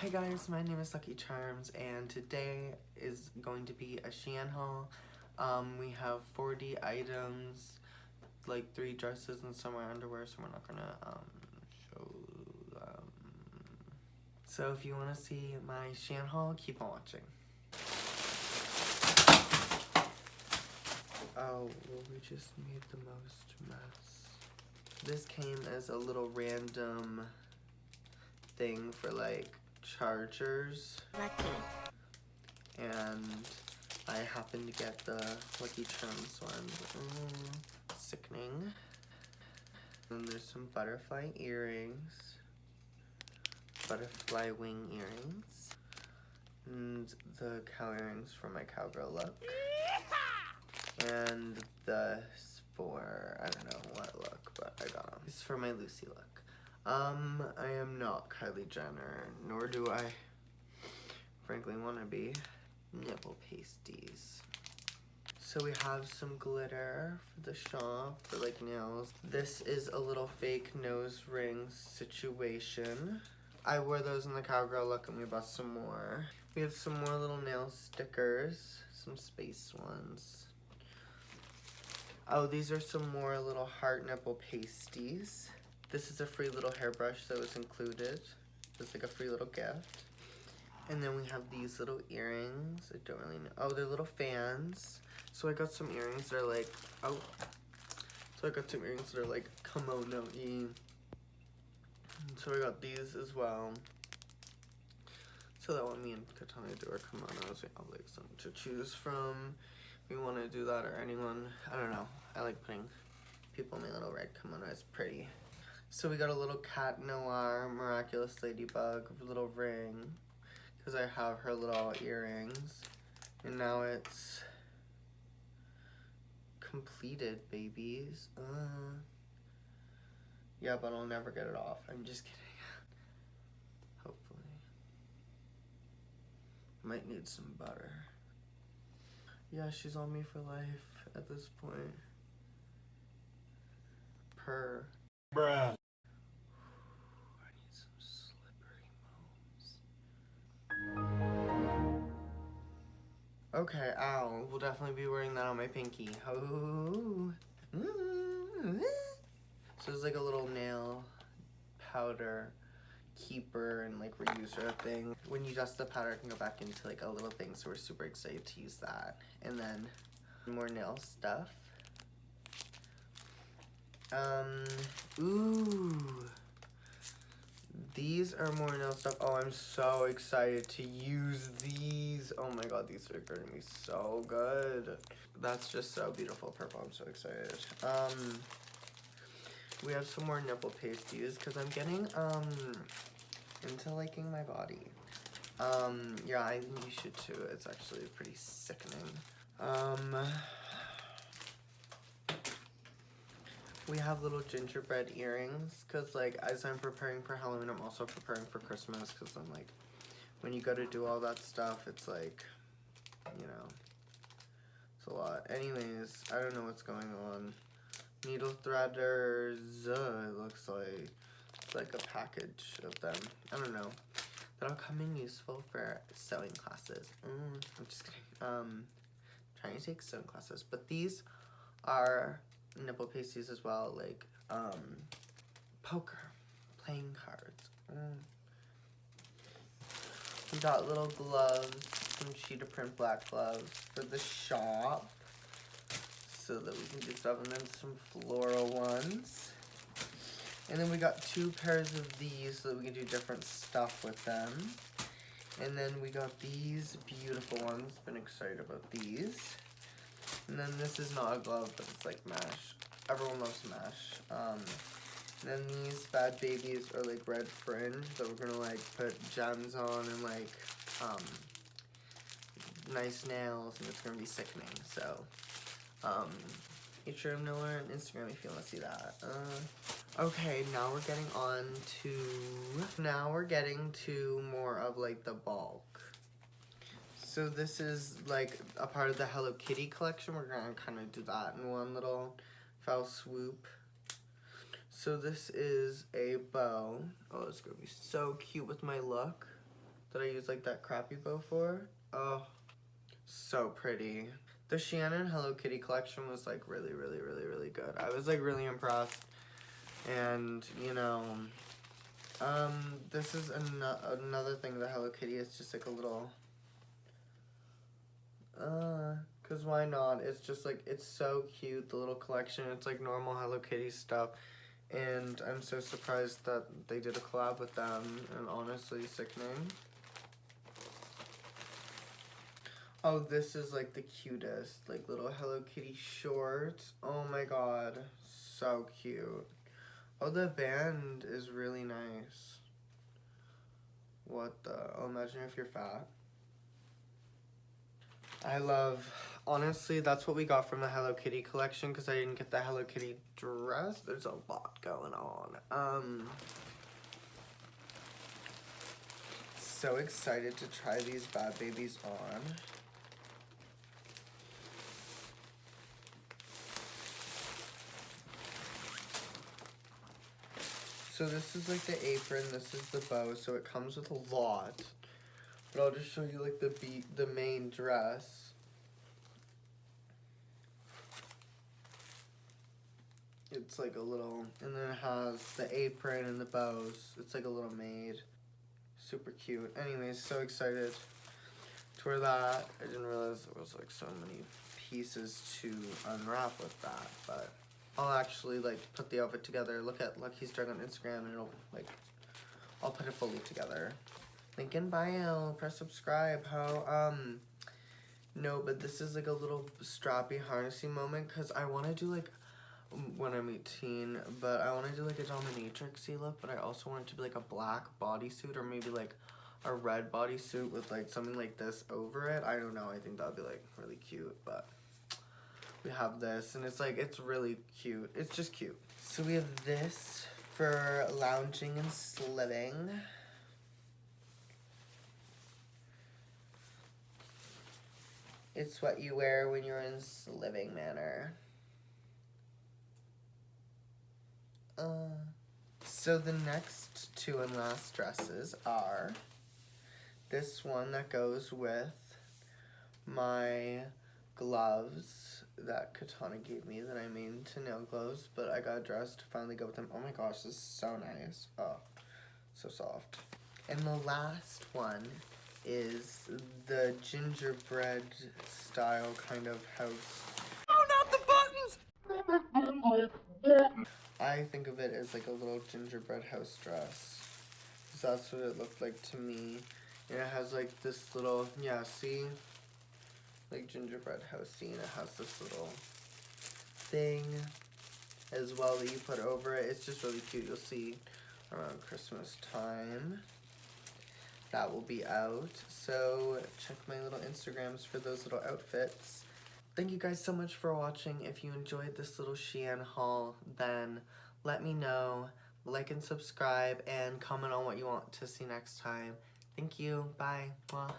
Hi guys, my name is Lucky Charms, and today is going to be a SHEIN haul. We have 40 items, like 3 dresses and some are underwear, so we're not gonna show them. So if you want to see my SHEIN haul, keep on watching. Oh, well, we just made the most mess. This came as a little random thing for like chargers. Lucky. And I happened to get the Lucky Charms one. Sickening. And there's some butterfly earrings. Butterfly wing earrings. And the cow earrings for my cowgirl look. And this for, I don't know what look, but I got them. This is for my Lucy look. I am not Kylie Jenner, nor do I frankly want to be. Nipple pasties. So we have some glitter for the shop for like nails. This is a little fake nose ring situation. I wore those in the cowgirl look and we bought some more. We have some more little nail stickers, some space ones. Oh, these are some more little heart nipple pasties. This is a free little hairbrush that was included. It's like a free little gift. And then we have these little earrings. I don't really know. Oh, they're little fans. So I got some earrings that are like, oh. So I got some earrings that are like kimono-y. So I got these as well. So that when me and Katana do our kimonos, we have like some to choose from. We want to do that, or anyone, I don't know. I like putting people in my little red kimono. It's pretty. So we got a little Cat Noir Miraculous Ladybug little ring, because I have her little earrings. And now it's completed, babies. Yeah, but I'll never get it off. I'm just kidding. Hopefully. Might need some butter. Yeah, she's on me for life at this point. Purr. Bruh. I need some slippery moves. Okay, ow. We'll definitely be wearing that on my pinky. Oh. So it's like a little nail powder keeper and like reuser thing. When you dust the powder, it can go back into like a little thing, so we're super excited to use that. And then more nail stuff. Ooh. These are more nail stuff. Oh, I'm so excited to use these. Oh my god, these are gonna be so good. That's just so beautiful purple. I'm so excited. We have some more nipple pasties because I'm getting into liking my body. Yeah, I think you should too. It's actually pretty sickening. We have little gingerbread earrings because like as I'm preparing for Halloween, I'm also preparing for Christmas, because I'm like, when you go to do all that stuff, it's like, you know, it's a lot. Anyways, I don't know what's going on. Needle threaders, it looks like it's like a package of them. I don't know. That'll come in useful for sewing classes. I'm just kidding. Trying to take sewing classes, but these are nipple pasties as well, like poker, playing cards. We got little gloves, some cheetah print black gloves for the shop, so that we can do stuff, and then some floral ones. And then we got 2 pairs of these so that we can do different stuff with them. And then we got these beautiful ones. Been excited about these. And then this is not a glove, but it's like mesh. Everyone loves mesh. And then these bad babies are like red fringe that we're gonna like put gems on and like nice nails, and it's gonna be sickening. So make sure to know her on Instagram if you want to see that. Okay, now we're getting to more of like the bulk. So this is like a part of the Hello Kitty collection. We're gonna kind of do that in one little foul swoop. So this is a bow. Oh, it's gonna be so cute with my look. that I use like that crappy bow for. Oh, so pretty. The SHEIN and Hello Kitty collection was like really good. I was like really impressed. And you know, this is another thing that Hello Kitty is just like a little, cause why not? It's just like, it's so cute, the little collection. It's like normal Hello Kitty stuff. And I'm so surprised that they did a collab with them, and honestly sickening. Oh, this is like the cutest, like little Hello Kitty shorts. Oh my god, so cute. Oh, the band is really nice. What the, oh, imagine if you're fat. I love, honestly, that's what we got from the Hello Kitty collection, because I didn't get the Hello Kitty dress. There's a lot going on. So excited to try these bad babies on. So this is like the apron, this is the bow, so it comes with a lot. But I'll just show you like the main dress. It's like a little, and then it has the apron and the bows. It's like a little maid. Super cute. Anyways, so excited to wear that. I didn't realize there was like so many pieces to unwrap with that, but I'll actually like put the outfit together. Look at Luckycharmsdrag on Instagram and it'll like, I'll put it fully together. Link in bio, press subscribe, ho. No, but this is like a little strappy harnessy moment, because I want to do like, when I'm 18, but I want to do like a dominatrixy look, but I also want it to be like a black bodysuit, or maybe like a red bodysuit with like something like this over it. I don't know, I think that would be like really cute, but we have this, and it's like, it's really cute. It's just cute. So we have this for lounging and sliving. It's what you wear when you're in sliving manner. So the next two and last dresses are this one that goes with my gloves that Katana gave me that I made into nail gloves, but I got dressed to finally go with them. Oh my gosh, this is so nice. Oh, so soft. And the last one is the gingerbread style kind of house. Oh, not the buttons! I think of it as like a little gingerbread house dress. So that's what it looked like to me. And it has like this little, yeah, see? Like gingerbread housey, and it has this little thing as well that you put over it. It's just really cute. You'll see around Christmas time. That will be out. So check my little Instagrams for those little outfits. Thank you guys so much for watching. If you enjoyed this little SHEIN haul, then let me know. Like and subscribe and comment on what you want to see next time. Thank you. Bye. Mwah.